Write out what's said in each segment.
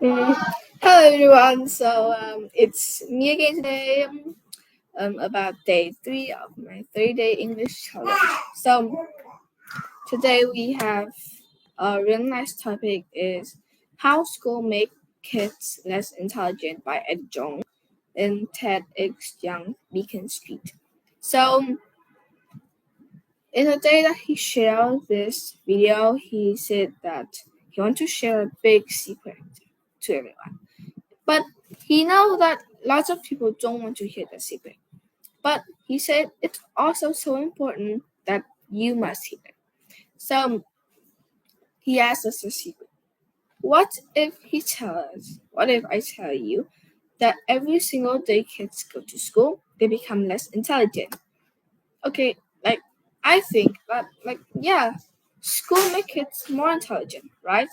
Mm. Hello everyone. It's me again today. About day 3 of my 3-day English challenge. Today we have a really nice topic is how school make kids less intelligent by Ed Jong in TEDx Young Beacon Street. So in the day that he shared this video, he said that he wants to share a big secret to everyone. But he knows that lots of people don't want to hear the secret. But he said it's also so important that you must hear it. So he asked us a secret. What if I tell you that every single day kids go to school, they become less intelligent? Okay, I think that school makes kids more intelligent, right?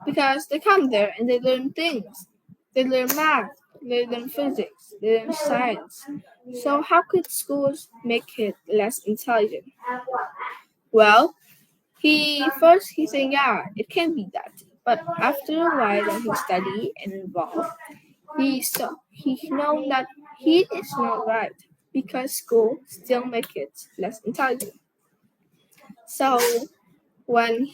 Because they come there and they learn things. They learn math, they learn physics, they learn science. So how could schools make kids less intelligent? Well, he said it can be that. But after a while that he studied and evolved, he known that he is not right because school still make kids less intelligent. So when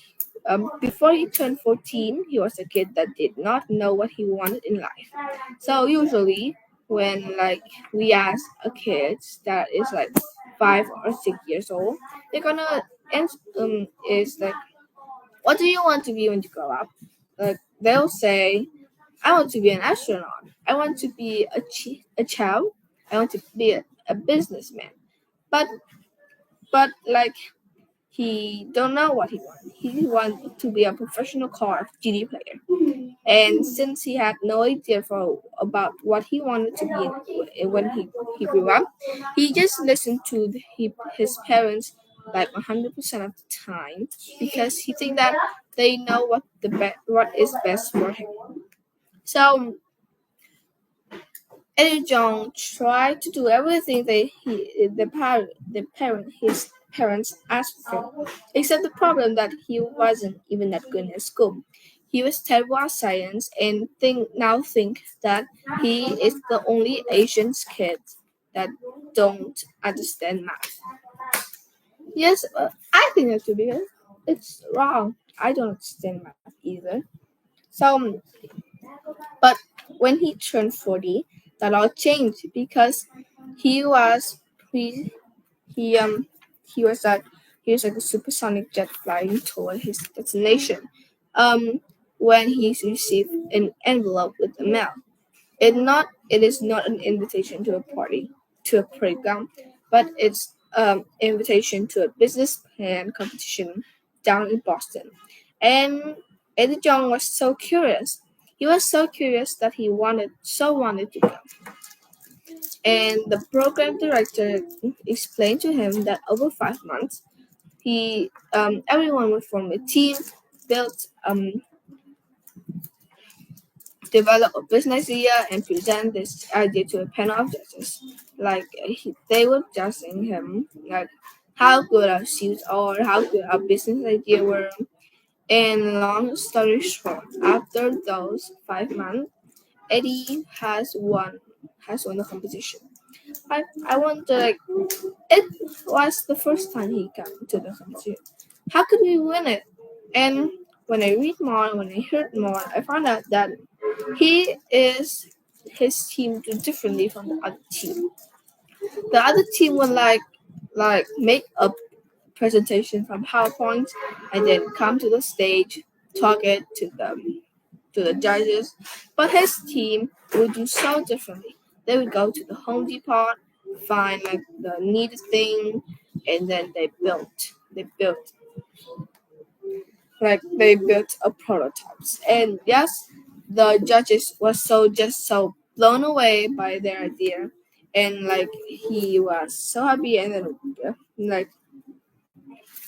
before he turned 14, he was a kid that did not know what he wanted in life. So usually when we ask a kid that is 5 or 6 years old, they're gonna is like, what do you want to be when you grow up? They'll say, I want to be an astronaut. I want to be a child. I want to be a businessman. But he don't know what he wanted. He wanted to be a professional Call of Duty player. And since he had no idea about what he wanted to be when he grew up, he just listened to his parents 100% of the time because he think that they know what is best for him. So Eddie John tried to do everything his parents asked for him, except the problem that he wasn't even that good at school. He was terrible at science and think that he is the only Asian kid that don't understand math. Yes, I think that too because it's wrong. I don't understand math either. So, but when he turned 40, that all changed because he was he he he was like a supersonic jet flying toward his destination. When he received an envelope with a mail. It is not an invitation to a party, to a playground, but it's invitation to a business plan competition down in Boston. And Eddie John was so curious. He was so curious that he wanted to go. And the program director explained to him that over 5 months, everyone would form a team, build develop a business idea and present this idea to a panel of judges. They were judging him, how good our suits are, how good our business idea were. And long story short, after those 5 months, Eddie has won the competition. I wonder, it was the first time he came to the competition. How could we win it? And when I read more, when I heard more, I found out that his team do differently from the other team. The other team would make a presentation from PowerPoint and then come to the stage, talk it to the judges. But his team would do so differently. They would go to the Home Depot, find the needed thing, and then they built a prototypes. And yes, the judges were so blown away by their idea, and he was so happy. And then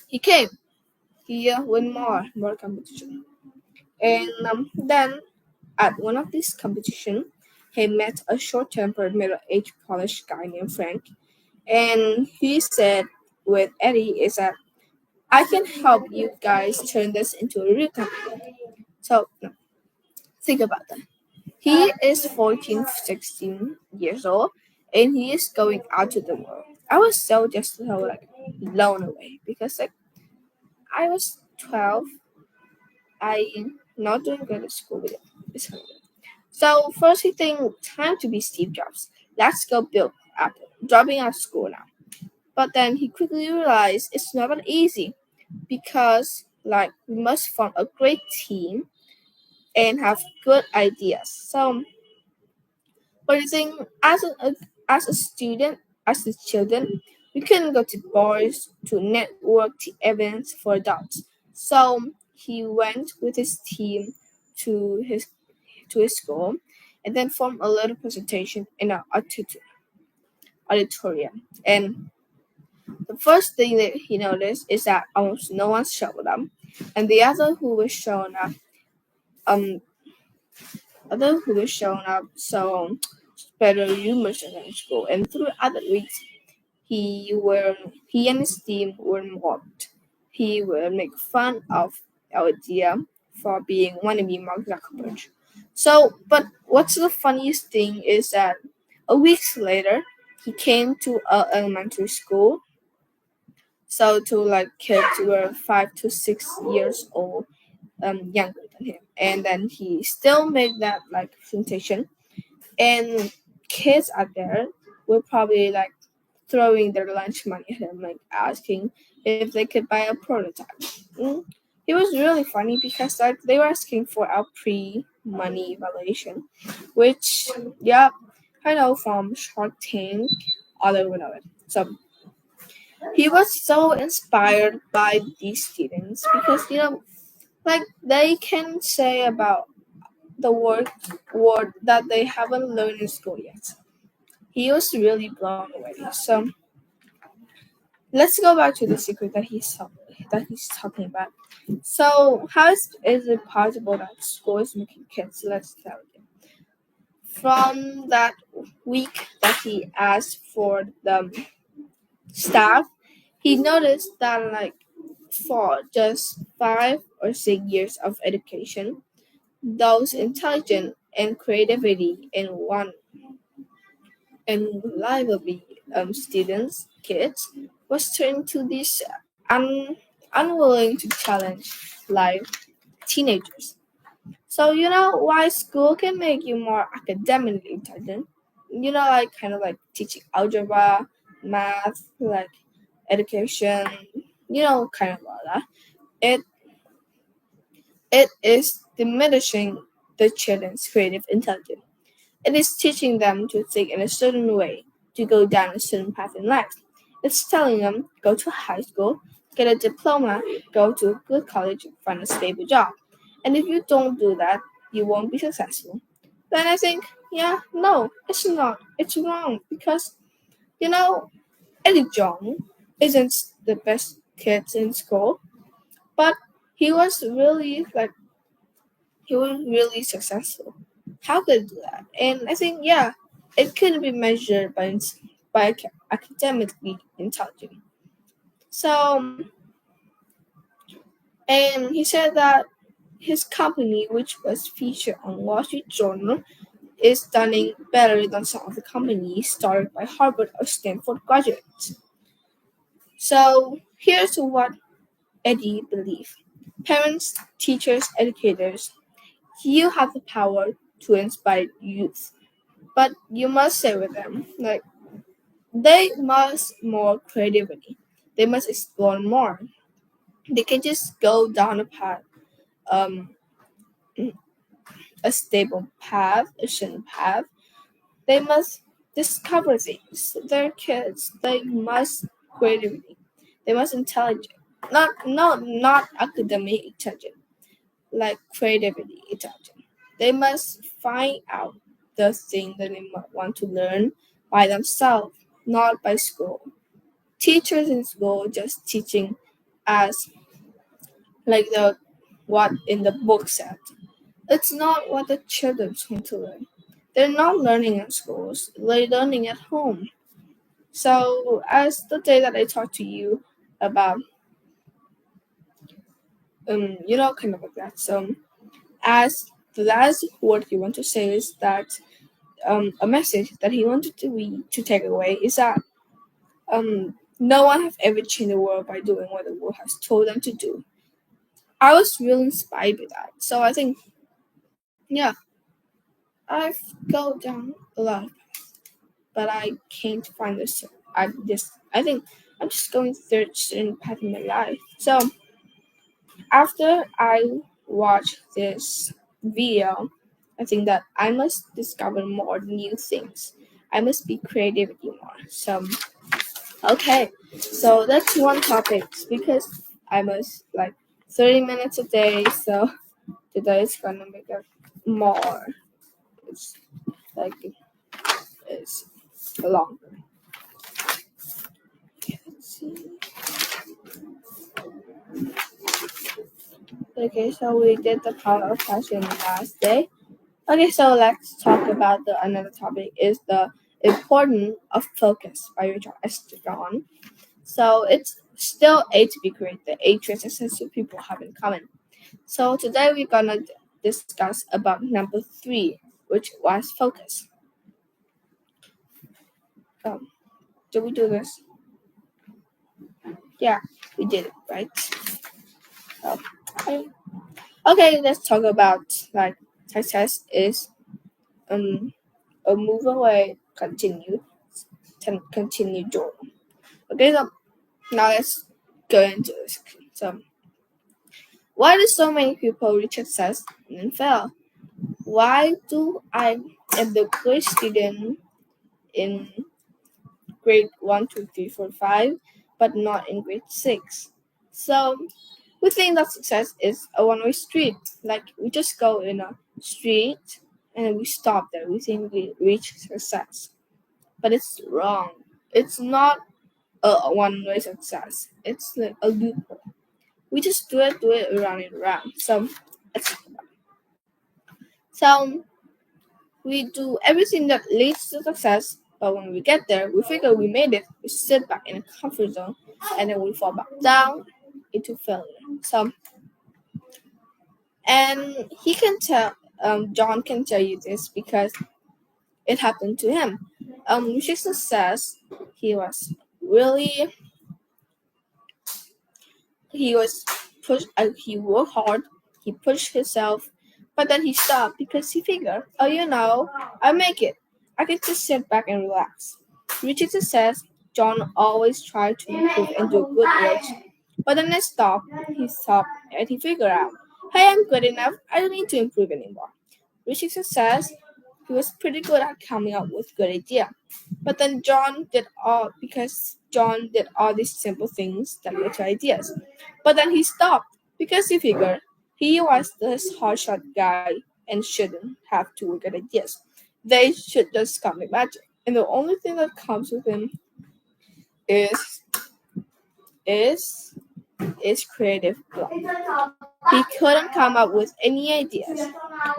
he came, he won more competition. And then at one of these competition, he met a short-tempered middle-aged Polish guy named Frank, and he said with Eddie is that I can help you guys turn this into a real company. So Think about that. He is 14, 16 years old, and he is going out to the world. I was so like blown away because like I was 12. I not doing good at school with it. So first he think time to be Steve Jobs. Let's go build Apple. Dropping out of school now. But then he quickly realized it's not that easy because like we must form a great team and have good ideas. So but you think as a student, as a children, we couldn't go to bars, to network, to events for adults. So he went with his team to his to his school and then formed a little presentation in an auditorium. And the first thing that he noticed is that almost no one showed up, and the um, other who was showing up, so better rumors in school. And throughout the weeks, he and his team were mocked. He would make fun of our idea for being wannabe Mark Zuckerberg. So, but what's the funniest thing is that a week later, he came to our elementary school. So to like kids who were 5 to 6 years old, younger than him, and then he still made that like presentation, and kids out there were probably like throwing their lunch money at him, like asking if they could buy a prototype. Mm. It was really funny because like they were asking for our pre-money evaluation, which yeah, I know from Shark Tank, all over know it. So he was so inspired by these students because like they can say about the word that they haven't learned in school yet. He was really blown away. So let's go back to the secret that he's talking about. So how is it possible that school is making kids less intelligent? From that week that he asked for the staff, he noticed that like for just 5 or 6 years of education, those intelligent and creativity in one and lively kids, was turned to these unwilling to challenge life teenagers. So you know why school can make you more academically intelligent? Like kind of like teaching algebra, math, like education, kind of all that. It it is diminishing the children's creative intelligence. It is teaching them to think in a certain way, to go down a certain path in life. It's telling them go to high school, get a diploma, go to a good college, find a stable job. And if you don't do that, you won't be successful. Then I think, yeah, no, it's not. It's wrong because, you know, Eddie John isn't the best kid in school, but he was really like he was really successful. How could it do that? And I think, yeah, it could be measured by academically intelligent. So, and he said that his company, which was featured on Wall Street Journal, is done better than some of the companies started by Harvard or Stanford graduates. So here's what Eddie believes. Parents, teachers, educators, you have the power to inspire youth, but you must say with them, like, they must more creativity. They must explore more. They can just go down um, a stable path, a certain path. They must discover things. They're kids. They must creativity. They must intelligent. Not academic intelligent, like creativity intelligent. They must find out the thing that they want to learn by themselves, not by school. Teachers in school just teaching us like the what in the book said. It's not what the children want to learn. They're not learning in schools. They're learning at home. So as the day that I talked to you about, kind of like that. So as the last word he wanted to say is that a message that he wanted to take away is that no one has ever changed the world by doing what the world has told them to do. I was really inspired by that. So I think, yeah, I've gone down a lot, but I can't find this. I think I'm just going through a certain path in my life. So after I watch this video, I think that I must discover more new things. I must be creativity more. So okay, so that's one topic because I must like 30 minutes a day. So today is gonna make it more. It's like it's longer. Let's see. Okay, so we did the power of passion last day. Okay, so let's talk about the another topic is the importance of focus by Richard Estragon. So it's still eight to be great, the eight traits successful people have in common. So today we're gonna discuss about number 3, which was focus. Did we do this? Yeah, we did it, right? Okay. Okay, let's talk about like success is a move away, continue doing. Okay, so now let's go into this. So why do so many people reach success and then fail? Why do I am the great student in grade 1, 2, 3, 4, 5, but not in grade 6? So we think that success is a one-way street. Like we just go in a street and then we stop there. We think we reach success. But it's wrong. It's not a one-way success. It's like a loophole. We just do it around and around. So we do everything that leads to success, but when we get there, we figure we made it. We sit back in a comfort zone, and then we fall back down into failure. So, and he can tell, John can tell you this because it happened to him. Reaching success, he was really he was pushed. He worked hard. He pushed himself, but then he stopped because he figured, oh, I make it. I can just sit back and relax. Richard says John always tried to improve and do good works, but then he stopped, and he figured out, hey, I'm good enough. I don't need to improve anymore. Richard says he was pretty good at coming up with good idea. But then John did all these simple things that led to ideas. But then he stopped because he figured he was this hotshot guy and shouldn't have to work at ideas. They should just come with magic. And the only thing that comes with him is is is creative block. He couldn't come up with any ideas.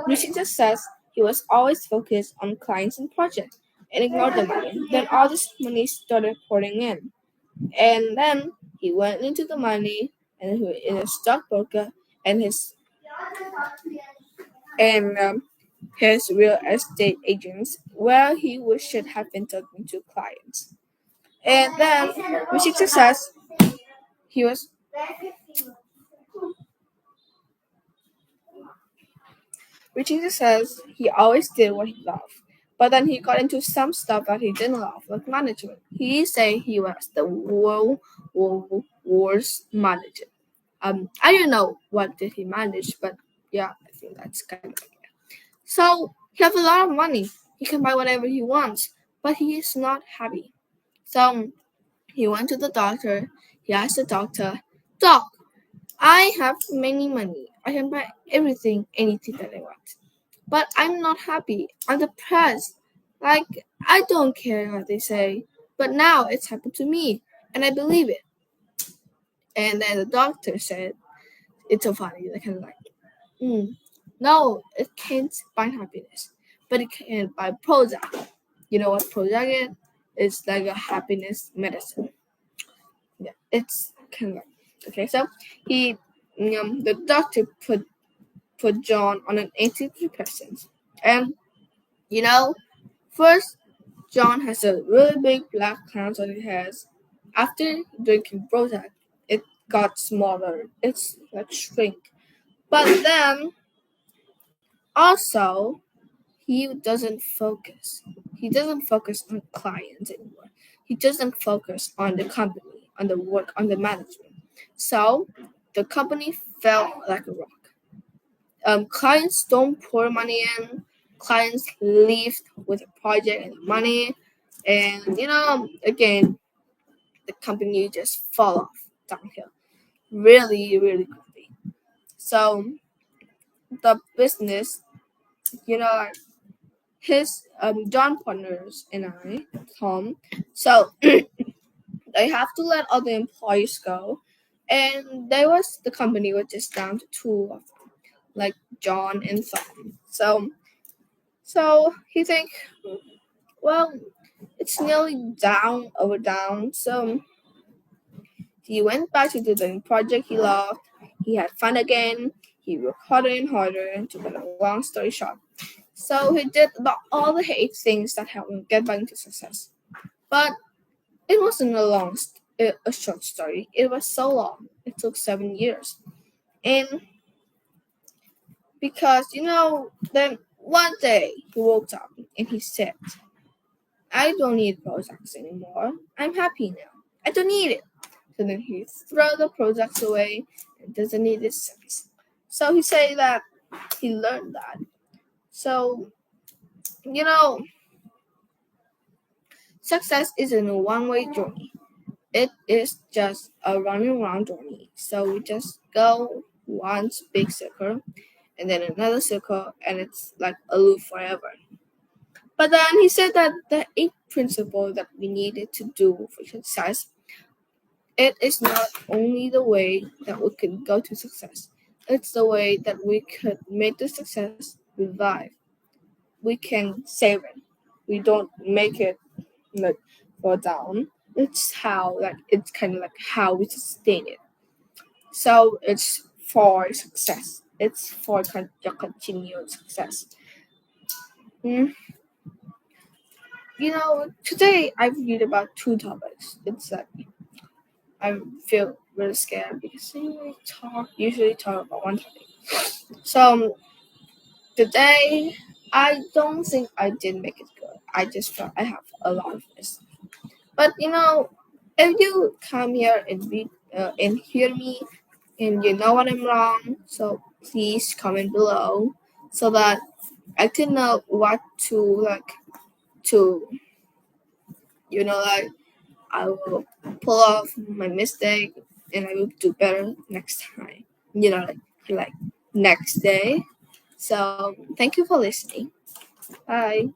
Nishita says he was always focused on clients and projects and ignored the money. Then all this money started pouring in. And then he went into the money and he was in a stockbroker and and his real estate agents where should have been talking to clients. And then reaching success, he was reaching success, he always did what he loved. But then he got into some stuff that he didn't love, like management. He said he was the worst manager. I don't know what did he manage, but yeah, I think that's kind of it. So he has a lot of money. He can buy whatever he wants, but he is not happy. So he went to the doctor. He asked the doctor, Doc, I have many money. I can buy anything that I want. But I'm not happy. I'm depressed. Like, I don't care what they say. But now it's happened to me, and I believe it. And then the doctor said, it's so funny. They kind of like, no, it can't buy happiness, but it can buy Prozac. You know what Prozac is? It's like a happiness medicine. Yeah, it's kind of like okay. So the doctor put put John on an antidepressant. And first John has a really big black cloud on his head. After drinking Prozac, it got smaller. It's like shrink. But then also he doesn't focus. He doesn't focus on clients anymore. He doesn't focus on the company, on the work, on the management. So the company fell like a rock. Clients don't pour money in. Clients leave with a project and money, and again, the company just fall off downhill really, really quickly. So the business, like his John partners and I, Tom. So they have to let all the employees go, and the company was just down to two of them, like John and Tom. So he think, well, it's nearly down. So he went back to do the project he loved. He had fun again. He worked harder and harder. To cut a long story short, so he did about all the 8 things that helped him get back into success. But it wasn't a short story. It was so long. It took 7 years, and because then one day he woke up and he said, "I don't need Prozac anymore. I'm happy now. I don't need it." So then he threw the Prozac away and doesn't need it since. So he said that he learned that. So success isn't a one-way journey. It is just a running around journey. So we just go one big circle and then another circle, and it's like a loop forever. But then he said that the 8 principles that we needed to do for success, it is not only the way that we can go to success. It's the way that we could make the success revive. We can save it. We don't make it like fall down. It's kind of like how we sustain it. So it's for success. It's for your continued success. Today I've read about 2 topics. It's like I feel really scared because I usually talk about one topic. So today I don't think I did make it good. I just felt I have a lot of this. But if you come here and read and hear me, and you know what I'm wrong, so please comment below so that I can know what to to I will pull off my mistake and I will do better next time. Like next day. So thank you for listening. Bye.